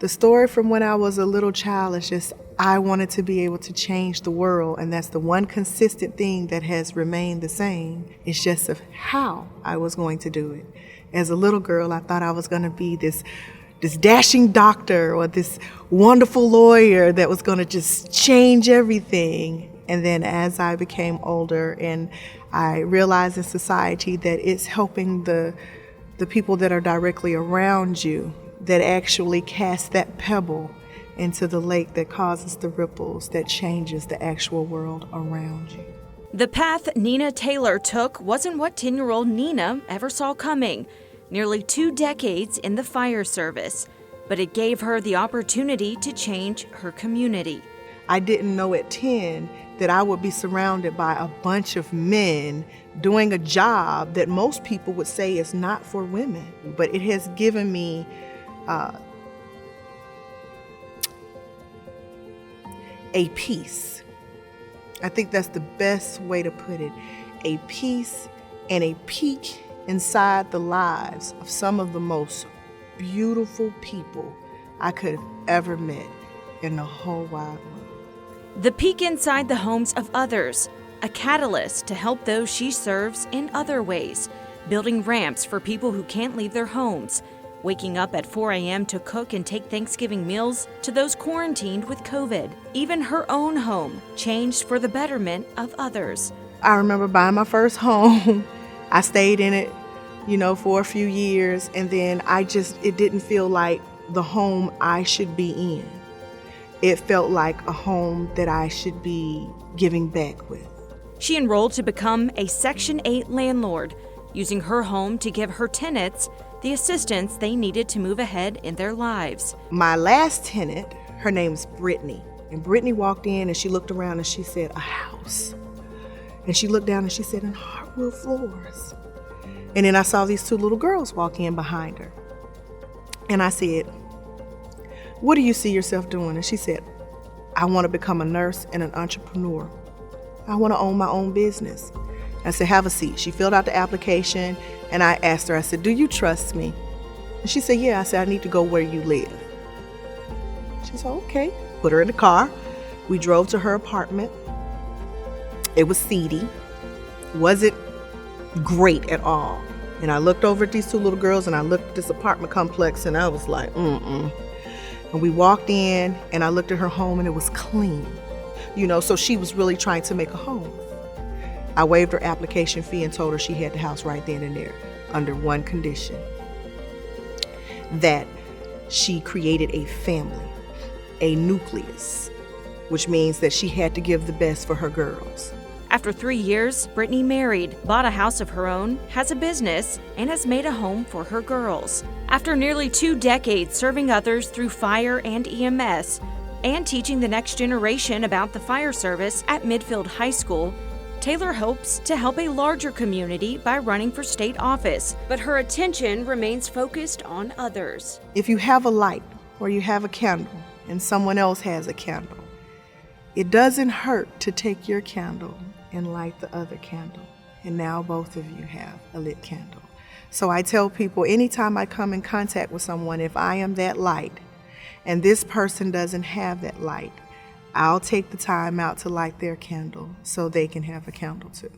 The story from when I was a little child is just I wanted to be able to change the world, and that's the one consistent thing that has remained the same. It's just of how I was going to do it. As a little girl, I thought I was going to be this dashing doctor or this wonderful lawyer that was going to just change everything. And then as I became older and I realized in society that it's helping the people that are directly around you that actually cast that pebble into the lake that causes the ripples that changes the actual world around you. The path Nina Taylor took wasn't what 10-year-old Nina ever saw coming. Nearly 2 decades in the fire service, but it gave her the opportunity to change her community. I didn't know at 10 that I would be surrounded by a bunch of men doing a job that most people would say is not for women. But it has given me a peace. I think that's the best way to put it. A peace and a peek inside the lives of some of the most beautiful people I could have ever met in the whole wide world. The peek inside the homes of others, a catalyst to help those she serves in other ways, building ramps for people who can't leave their homes, waking up at 4 a.m. to cook and take Thanksgiving meals to those quarantined with COVID. Even her own home changed for the betterment of others. I remember buying my first home. I stayed in it, for a few years, and then it didn't feel like the home I should be in. It felt like a home that I should be giving back with. She enrolled to become a Section 8 landlord, using her home to give her tenants the assistance they needed to move ahead in their lives. My last tenant, her name's Brittany. And Brittany walked in and she looked around and she said, "A house." And she looked down and she said, "And hardwood floors." And then I saw these 2 little girls walk in behind her. And I said, "What do you see yourself doing?" And she said, "I want to become a nurse and an entrepreneur. I want to own my own business." I said, "Have a seat." She filled out the application and I asked her, I said, "Do you trust me?" And she said, "Yeah." I said, "I need to go where you live." She said, "Okay." Put her in the car. We drove to her apartment. It was seedy. Wasn't great at all. And I looked over at these 2 little girls and I looked at this apartment complex and I was like, And we walked in and I looked at her home and it was clean. So she was really trying to make a home. I waived her application fee and told her she had the house right then and there under one condition: that she created a family, a nucleus, which means that she had to give the best for her girls. After 3 years, Brittany married, bought a house of her own, has a business, and has made a home for her girls. After nearly 2 decades serving others through fire and EMS, and teaching the next generation about the fire service at Midfield High School, Taylor hopes to help a larger community by running for state office, but her attention remains focused on others. If you have a light or you have a candle and someone else has a candle, it doesn't hurt to take your candle and light the other candle. And now both of you have a lit candle. So I tell people anytime I come in contact with someone, if I am that light and this person doesn't have that light, I'll take the time out to light their candle so they can have a candle too.